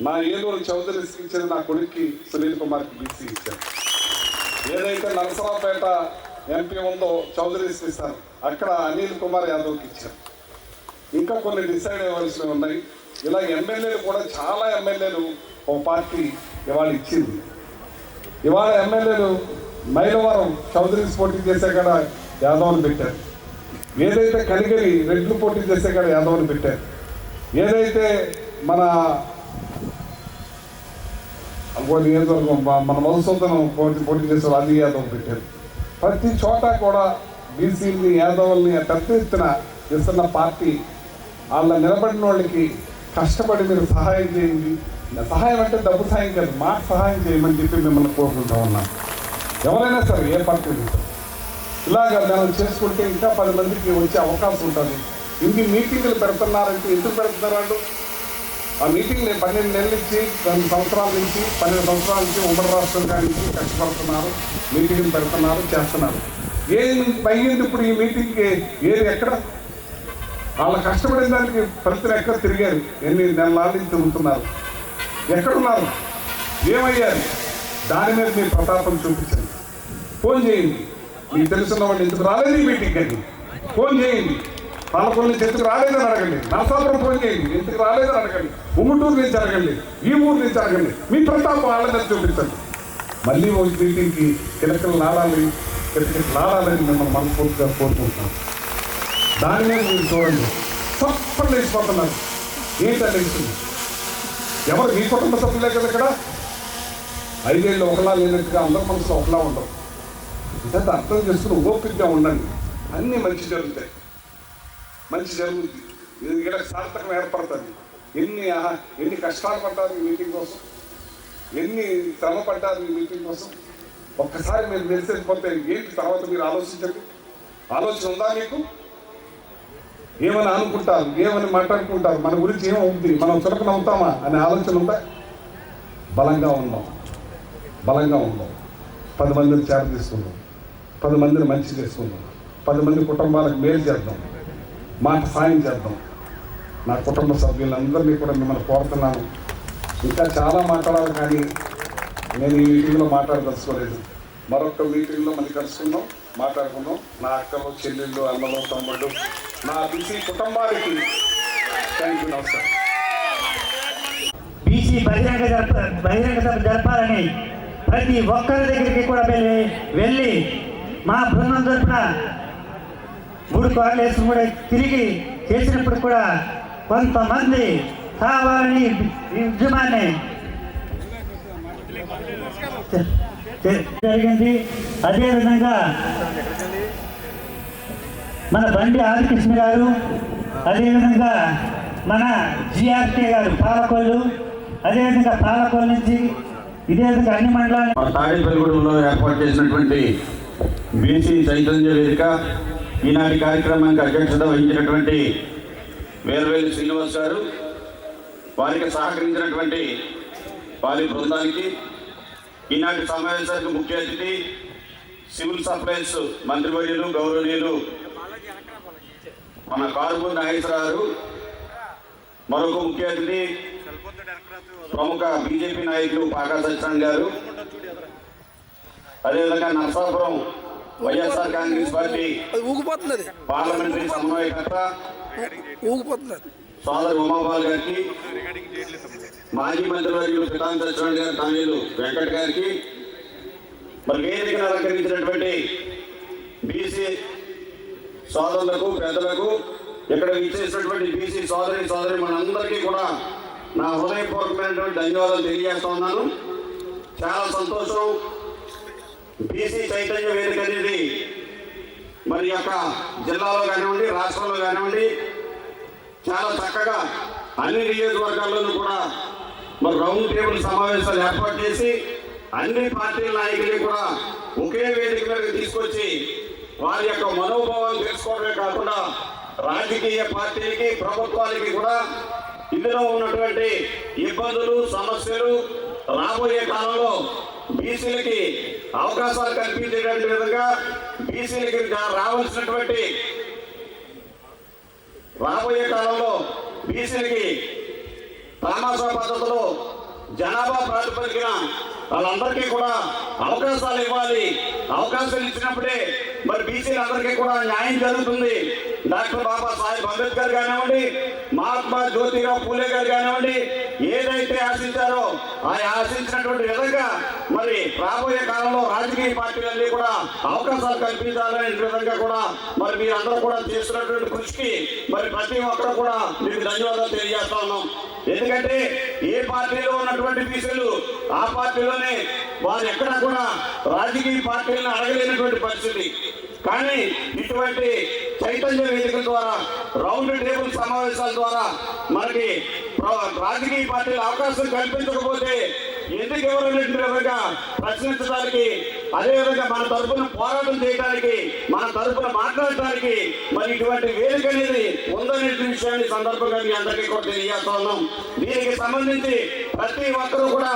నా ఏలూరు చౌదరీస్కి ఇచ్చేది నా కొడుక్కి సునీల్ కుమార్కి బీసీ ఇచ్చారు. ఏదైతే నరసరావుపేట ఎంపీ ఉందో చౌదరీస్కి ఇస్తారు, అక్కడ అనిల్ కుమార్ యాదవ్కి ఇచ్చారు. ఇంకా కొన్ని డిసైడ్ అవ్వాల్సినవి ఉన్నాయి. ఇలా ఎమ్మెల్యేలు కూడా చాలా ఎమ్మెల్యేలు ఒక పార్టీ ఇవాళ ఇచ్చింది. ఇవాళ ఎమ్మెల్యేలు మైలవరం చౌదరీస్ పోటీ చేసే కాడ యాదవ్ని పెట్టారు. ఏదైతే కనిగిరి రెడ్లు పోటీ చేసే కాడ యాదవ్ని పెట్టారు. ఏదైతే మన నియోజకవర్గం మన మధుసూదనం పోటీ చేసే అది యాదవ్ పెట్టారు. ప్రతి చోట కూడా బీసీని యాదవుల్ని పెద్ద ఎత్తున ఇస్తున్న పార్టీ. వాళ్ళ నిలబడిన వాళ్ళకి కష్టపడి మీరు సహాయం చేయండి. సహాయం అంటే డబ్బు సహాయం కాదు, మాట సహాయం చేయమని చెప్పి మిమ్మల్ని కోరుకుంటా ఉన్నాం. ఎవరైనా సరే ఏ పార్టీ ఇలాగ మనం చేసుకుంటే ఇంకా 10 మందికి వచ్చే అవకాశం ఉంటుంది. ఇన్ని మీటింగులు పెడుతున్నారంటే ఎందుకు పెడుతున్నారు వాళ్ళు? ఆ మీటింగ్ని 12 నెలల నుంచి 2 సంవత్సరాల నుంచి 12 సంవత్సరాల నుంచి ఉమ్మడి రాష్ట్రంగా నుంచి కష్టపడుతున్నారు, మీటింగ్లు పెడుతున్నారు, చేస్తున్నారు. ఏం అయ్యింది ఇప్పుడు ఈ మీటింగ్కి? ఏది ఎక్కడ? వాళ్ళ కష్టపడిన దానికి ఫలితం ఎక్కడ తిరిగారు? ఎన్ని నెలల నుంచి తిరుగుతున్నారు, ఎక్కడున్నారు, ఏమయ్యారు? దాని మీద మీ ప్రతాపం చూపించండి. ఫోన్ చేయండి. మీకు తెలుసున్న వాళ్ళు ఎందుకు రాలేదు ఈ మీటింగ్ అని ఫోన్ చేయండి. పాలకొల్లు నుంచి ఎందుకు రాలేదని అడగండి. నరసాపురం ఫోన్ చేయండి, ఎందుకు రాలేదని అడగండి. ఉమ్మటూరు నుంచి అడగండి, ఈ ఊరు నుంచి అడగండి. మీ ప్రతాపం వాళ్ళ మీద చూపించండి. మళ్ళీ ఒక మీటింగ్కి కిలకలు నాడాలని మిమ్మల్ని మనస్ఫూర్తిగా కోరుకుంటున్నాం. దాని మీద మీరు చూడండి, సప్పట్లు వేసిపోతున్నారు. ఏంటంటే ఇస్తుంది ఎవరు? మీ కుటుంబ సభ్యులే కదా. ఇక్కడ 5 ఏళ్ళు ఒకలా లేనట్టుగా అందరి మనసులో ఒకలా ఉండవు. ఇదంతా అర్థం చేసుకుని ఓపికగా ఉండండి. అన్నీ మంచి జరుగుతాయి, మంచి జరుగుతుంది. ఇక్కడ సార్థకం ఏర్పడుతుంది. ఎన్ని కష్టాలు పడ్డారు ఈ మీటింగ్ కోసం, ఎన్ని శ్రమ పడ్డారు ఈ మీటింగ్ కోసం. ఒక్కసారి మీరు తెలిసిపోతే ఏంటి తర్వాత మీరు ఆలోచించండి. ఆలోచన ఉందా మీకు? ఏమని అనుకుంటారు, ఏమని మాట్లాడుకుంటారు, మన గురించి ఏమవుతుంది, మనం చులకన అవుతామా అనే ఆలోచన ఉందా? బలంగా ఉందాం, బలంగా ఉందాం. 10 మందిని చేర తీసుకుందాం, 10 మందిని మంచి చేసుకుందాం, 10 మంది కుటుంబాలకు మేలు చేద్దాం, మాట సాయం చేద్దాం. నా కుటుంబ సభ్యులందరినీ కూడా మిమ్మల్ని కోరుతున్నాను. ఇంకా చాలా మాట్లాడాలి కానీ నేను ఈ మీటింగ్లో మాట్లాడదలుచుకోలేదు. మరొక మీటింగ్లో మళ్ళీ కలుసుకుందాం, మాట్లాడుకుందాం. నా అక్కలు, చెల్లెళ్ళు, అన్నలు, తమ్ముళ్ళు, నా బీసీ కుటుంబానికి థ్యాంక్ యూ. నమస్కారం. బీసీ బహిరంగ సభ జరపాలని ప్రతి ఒక్కరి దగ్గరికి కూడా వెళ్ళి మా బృందం తరపున 3 కార్లు వేసుకుని కూడా తిరిగి చేసినప్పుడు కూడా కొంతమంది కావాలని ఈ ఉద్యమాన్ని జరిగింది. అదేవిధంగా మన బండి ఆదికృష్ణ గారు, అదేవిధంగా మన జిఆర్కే గారు పాలకొల్లు, అదేవిధంగా పాలకొల్లు నుంచి ఇదే విధంగా అన్ని మండలాలు తాడేపల్లిగూడెంలో ఏర్పాటు చేసినటువంటి బీసీ చైతన్య వేదిక ఈనాటి కార్యక్రమానికి అధ్యక్షత వహించినటువంటి వేర్వేలు శ్రీనివాస్ గారు, వారికి సహకరించినటువంటి వారి బృందానికి, ఈనాటి సమావేశానికి ముఖ్య అతిథి సివిల్ సప్లైస్ మంత్రివర్యులు గౌరవనీయులు మన కారుమూరి నాగేశ్వరరావు గారు, మరొక ముఖ్య అతిథి ప్రముఖ బీజేపీ నాయకులు పాకా సత్యనారాయణ గారు, అదేవిధంగా నరసాపురం వైఎస్ఆర్ కాంగ్రెస్ పార్టీ పార్లమెంటరీ సమన్వయకర్త సోదరు ఉమాపాల్ గారికి, మాజీ మంత్రివర్యులు పితాని సత్యనారాయణ గారి తనయులు వెంకట్ గారికి, మరి వేదికను అలంకరించినటువంటి బీసీ సోదరులకు పెద్దలకు, ఇక్కడ ఇచ్చేసినటువంటి బీసీ సోదరి మనందరికీ కూడా నా హృదయపూర్వకమైనటువంటి ధన్యవాదాలు తెలియజేస్తా ఉన్నాను. చాలా సంతోషం. బీసీ చైతన్య వేదిక అనేది మరి యొక్క జిల్లాలో కానివ్వండి, రాష్ట్రంలో కానివ్వండి, చాలా చక్కగా అన్ని నియోజకవర్గాల్లోనూ కూడా మరి రౌండ్ టేబుల్ సమావేశాలు ఏర్పాటు చేసి అన్ని పార్టీల నాయకులు కూడా ఒకే వేదిక మీదకి తీసుకొచ్చి వారి యొక్క మనోభావాలు తెలుసుకోవడమే కాకుండా రాజకీయ పార్టీలకి, ప్రభుత్వాలకి కూడా ఇందులో ఉన్నటువంటి ఇబ్బందులు, సమస్యలు రాబోయే కాలంలో బీసీలకి అవకాశాలు కల్పించేటువంటి విధంగా బీసీలకి రావాల్సినటువంటి రాబోయే కాలంలో బీసీలకి తామాషా పద్ధతిలో జనాభా ప్రాతిపదికన వాళ్ళందరికీ కూడా అవకాశాలు ఇవ్వాలి. అవకాశాలు ఇచ్చినప్పుడే మరి బీసీలందరికీ కూడా న్యాయం జరుగుతుంది. డాక్టర్ బాబాసాహెబ్ అంబేద్కర్ కానివ్వండి, మహాత్మా జ్యోతిరావు పూలే గారు కానివ్వండి, ఏదైతే ఆశించారో ఆ ఆశించినటువంటి విధంగా మరి రాబోయే కాలంలో రాజకీయ పార్టీలన్నీ కూడా అవకాశాలు కల్పించాలనే విధంగా కూడా మరి మీరందరూ కూడా చేస్తున్నటువంటి కృషికి మరి ప్రతి ఒక్కరు కూడా మీకు ధన్యవాదాలు తెలియజేస్తా ఉన్నాం. ఎందుకంటే ఏ పార్టీలో ఉన్నటువంటి బీసీలు ఆ పార్టీలోనే వారు ఎక్కడా కూడా రాజకీయ పార్టీలను అడగలేనటువంటి పరిస్థితి. కానీ ఇటువంటి చైతన్య వేదికల ద్వారా, రౌండ్ టేబుల్ సమావేశాల ద్వారా మనకి రాజకీయ పార్టీలు అవకాశం కల్పించకపోతే ఎందుకు ఎవరైనటువంటి విధంగా ప్రశ్నించడానికి, అదేవిధంగా మన తరఫున పోరాటం చేయడానికి, మన తరఫున మాట్లాడటానికి మరి ఇటువంటి వేదిక అనేది ఉందనే విషయాన్ని సందర్భంగా మీ అందరికీ కూడా తెలియజేస్తా ఉన్నాం. దీనికి సంబంధించి ప్రతి ఒక్కరూ కూడా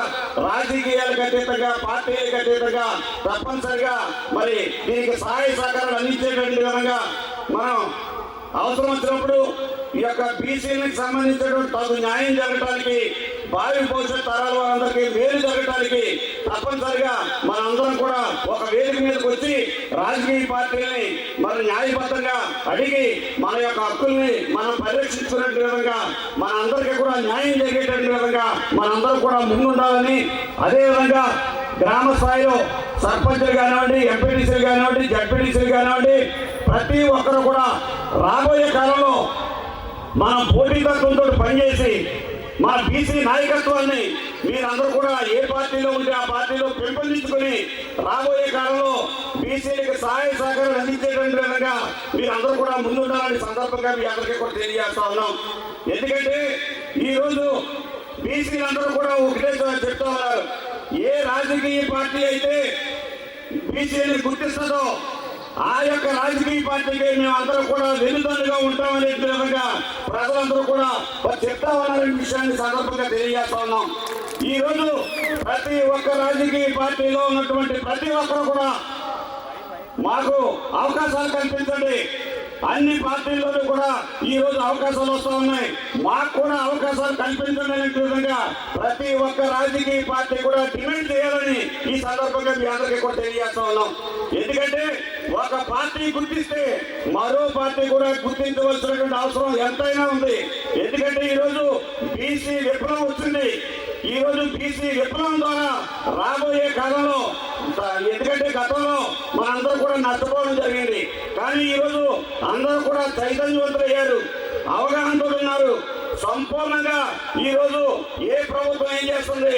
రాజకీయాలకు అతీతంగా, పార్టీలకు అతీతంగా తప్పనిసరిగా మరి దీనికి సహాయ సహకారాలు అందించేటువంటి విధంగా మనం అవసరం వచ్చినప్పుడు ఈ యొక్క బీసీలకు సంబంధించినటువంటి తగు న్యాయం జరగడానికి, భావి భవిష్యత్ తరాల వారందరికీ మేలు జరగడానికి తప్పనిసరిగా మనందరం కూడా ఒక వేదిక మీదకి వచ్చి రాజకీయ పార్టీలని మన న్యాయబద్ధంగా అడిగి మన యొక్క హక్కుల్ని మనం పరిరక్షించుకునే విధంగా మనందరికీ కూడా న్యాయం జరిగేటువంటి విధంగా మనందరం కూడా ముందుండాలని, అదేవిధంగా గ్రామ స్థాయిలో సర్పంచులు కానివ్వండి, ఎంపీటీసీలు కానివ్వండి, జడ్పీటీసీలు కానివ్వండి, ప్రతి ఒక్కరు కూడా రాబోయే కాలంలో మనం పోటీతత్వంతో పనిచేసి మన బీసీ నాయకత్వాన్ని మీరందరూ కూడా ఏ పార్టీలో ఉంటే ఆ పార్టీలో పెంపొందించుకుని రాబోయే కాలంలో బీసీలకు సహాయ సహకారాలు అందించేటువంటి విధంగా మీరందరూ కూడా ముందుండాలని సందర్భంగా మీ అందరికీ కూడా తెలియజేస్తా ఉన్నాం. ఎందుకంటే ఈరోజు బీసీలందరూ కూడా ఒకటే చెప్తా ఉన్నారు, ఏ రాజకీయ పార్టీ అయితే బీసీని గుర్తిస్తుందో ఆ యొక్క రాజకీయ పార్టీకి మేమందరం కూడా వెనుదన్నుగా ఉంటామనే విధంగా ప్రజలందరూ కూడా చెప్తా ఉన్నారనే విషయాన్ని సందర్భంగా తెలియజేస్తా ఉన్నాం. ఈ రోజు ప్రతి ఒక్క రాజకీయ పార్టీలో ఉన్నటువంటి ప్రతి ఒక్కరు కూడా మాకు అవకాశాలు కల్పించండి. అన్ని పార్టీల్లోనూ కూడా ఈ రోజు అవకాశాలు వస్తూ ఉన్నాయి, మాకు కూడా అవకాశాలు కల్పించండి అనే విధంగా ప్రతి ఒక్క రాజకీయ పార్టీ కూడా డిమాండ్ చేయాలని ఈ సందర్భంగా మీ అందరికీ కూడా తెలియజేస్తా ఉన్నాం. ఎందుకంటే ఒక పార్టీ గుర్తిస్తే మరో పార్టీ కూడా గుర్తించవలసినటువంటి అవసరం ఎంతైనా ఉంది. ఎందుకంటే ఈరోజు బీసీ విప్లవం వచ్చింది. ఈ రోజు బీసీ విప్లవం ద్వారా రాబోయే కాలంలో, ఎందుకంటే గతంలో మనందరూ కూడా నష్టపోవడం జరిగింది, కానీ ఈరోజు అందరూ కూడా చైతన్యవంతులయ్యారు, అవగాహనతో ఉన్నారు. సంపూర్ణంగా ఈ రోజు ఏ ప్రభుత్వం ఏం చేస్తుంది,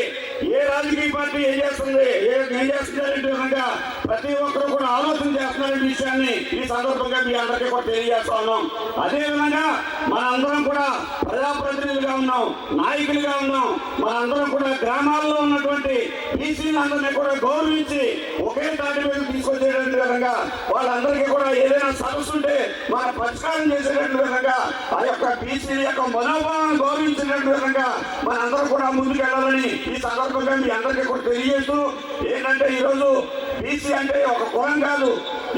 ఏ రాజకీయ పార్టీ ఏం చేస్తుంది, ఏం చేస్తుంది విధంగా ప్రతి ఒక్కరు కూడా ఆలోచన చేస్తున్నారనే విషయాన్ని ఈ సందర్భంగా మీ అందరికీ కూడా తెలియజేస్తా ఉన్నాం. అదేవిధంగా మన అందరం కూడా ఉన్నాం, నాయకులుగా ఉన్నాం. మనందరం కూడా గ్రామాల్లో ఉన్నటువంటి బీసీలందరినీ కూడా గౌరవించి ఒకే తాటి మీద తీసుకొచ్చేటువంటి విధంగా వాళ్ళందరికీ కూడా ఏదైనా సమస్య ఉంటే మన పరిష్కారం చేసేటువంటి విధంగా ఆ యొక్క బీసీ యొక్క మనోభావాన్ని గౌరవించేటువంటి విధంగా మనందరం కూడా ముందుకెళ్ళాలని ఈ సందర్భంగా మీ అందరికీ కూడా తెలియజేస్తూ, ఏంటంటే ఈరోజు బీసీ అంటే ఒక కులం కాదు,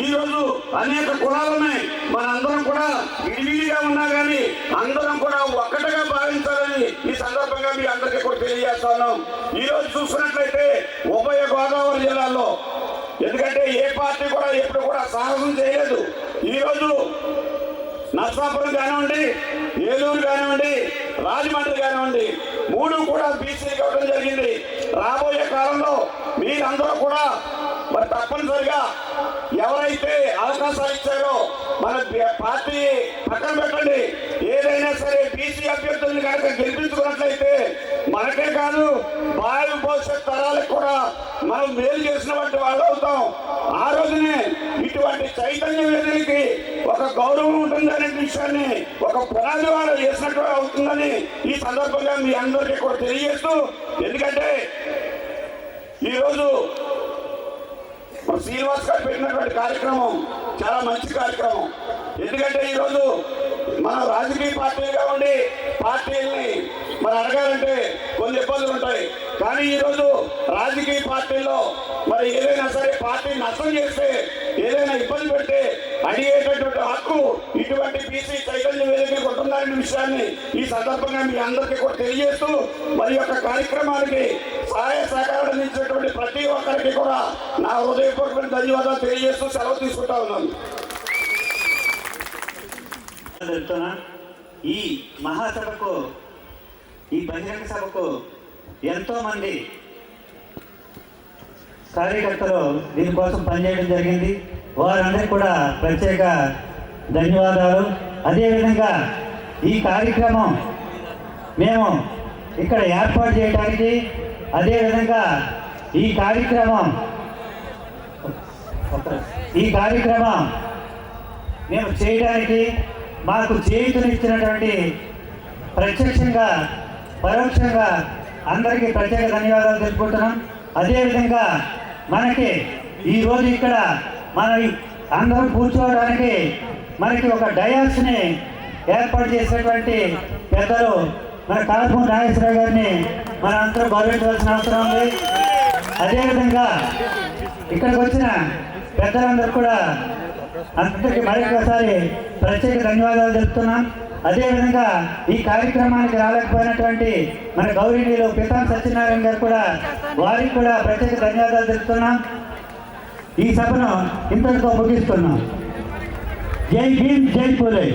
ఈరోజు అనేక కులాలు ఉన్నాయి. మనందరం కూడా విడివిడిగా ఉన్నా కానీ అందరం కూడా ఒక్కటిగా భావించాలని ఈ సందర్భంగా మీ అందరికీ కూడా తెలియజేస్తాను. ఈరోజు చూసుకున్నట్లయితే ఉభయ గోదావరి జిల్లాలో, ఎందుకంటే ఏ పార్టీ కూడా ఎప్పుడు కూడా సాహసం చేయలేదు. ఈరోజు నర్సాపురం కానివ్వండి, ఏలూరు కానివ్వండి, రాజమండ్రి కానివ్వండి, 3 కూడా బీసీకి ఇవ్వడం జరిగింది. రాబోయే కాలంలో మీరందరూ కూడా మరి తప్పనిసరిగా ఎవరైతే అవకాశాలు ఇచ్చారో మన పార్టీ పక్కన పెట్టండి. ఏదైనా సరే బీసీ అభ్యర్థుల్ని కనుక గెలిపించుకున్నట్లయితే మనకే కాదు భావి భవిష్యత్ తరాలకు కూడా మనం మేలు చేసినటువంటి వాళ్ళు అవుతాం. ఆ రోజునే ఇటువంటి చైతన్య వేదికకి ఒక గౌరవం ఉంటుందనే విషయాన్ని ఒక పునాది వారు చేసినట్టు అవుతుందని ఈ సందర్భంగా మీ అందరికీ కూడా తెలియజేస్తూ, ఎందుకంటే ఈరోజు శ్రీనివాస్ గారు పెట్టినటువంటి కార్యక్రమం చాలా మంచి కార్యక్రమం. ఎందుకంటే ఈరోజు మన రాజకీయ పార్టీలుగా ఉండి పార్టీల్ని మరి అడగాలంటే కొన్ని ఇబ్బందులు ఉంటాయి. కానీ ఈరోజు రాజకీయ పార్టీల్లో మరి ఏదైనా సరే పార్టీ నష్టం చేస్తే, ఏదైనా ఇబ్బంది పెడితే అడిగేటటువంటి హక్కు ఇటువంటి బీసీ చైతన్య వేదిక ఉంటుందనే విషయాన్ని ఈ సందర్భంగా మీ అందరికీ కూడా తెలియజేస్తూ, మరి యొక్క కార్యక్రమానికి సహాయ సహకారాలు అందించినటువంటి ప్రతి ఒక్కరికి కూడా నా హృదయపూర్వక ధన్యవాదాలు తెలియజేస్తూ సెలవు తీసుకుంటా ఉన్నాను. ఈ మహాసభకు, ఈ బహిరంగ సభకు ఎంతోమంది కార్యకర్తలు దీనికోసం పనిచేయడం జరిగింది. వారందరికీ కూడా ప్రత్యేక ధన్యవాదాలు. అదేవిధంగా ఈ కార్యక్రమం మేము ఇక్కడ ఏర్పాటు చేయడానికి, అదేవిధంగా ఈ కార్యక్రమం మేము చేయడానికి మాకు చేయూతనిచ్చినటువంటి ప్రత్యక్షంగా పరోక్షంగా అందరికీ ప్రత్యేక ధన్యవాదాలు తెలుపుకుంటున్నాం. అదేవిధంగా మనకి ఈరోజు ఇక్కడ మన అందరం కూర్చోవడానికి మనకి ఒక డయాస్ని ఏర్పాటు చేసినటువంటి పెద్దలు మన కాలపూడి నాగేశ్వరరావు గారిని మన అందరూ గౌరవించవలసిన అవసరం ఉంది. అదేవిధంగా ఇక్కడికి వచ్చిన పెద్దలందరూ కూడా అందరికీ మరొకసారి ప్రత్యేక ధన్యవాదాలు తెలుపుతున్నాం. అదేవిధంగా ఈ కార్యక్రమానికి రాలేకపోయినటువంటి మన గౌరవనీయులు పితాం సత్యనారాయణ గారు కూడా, వారికి కూడా ప్రత్యేక ధన్యవాదాలు తెలుపుతున్నాం. ఈ సభను ఇంతటితో ముగిస్తున్నాం. జై భీమ్, జై పూలే.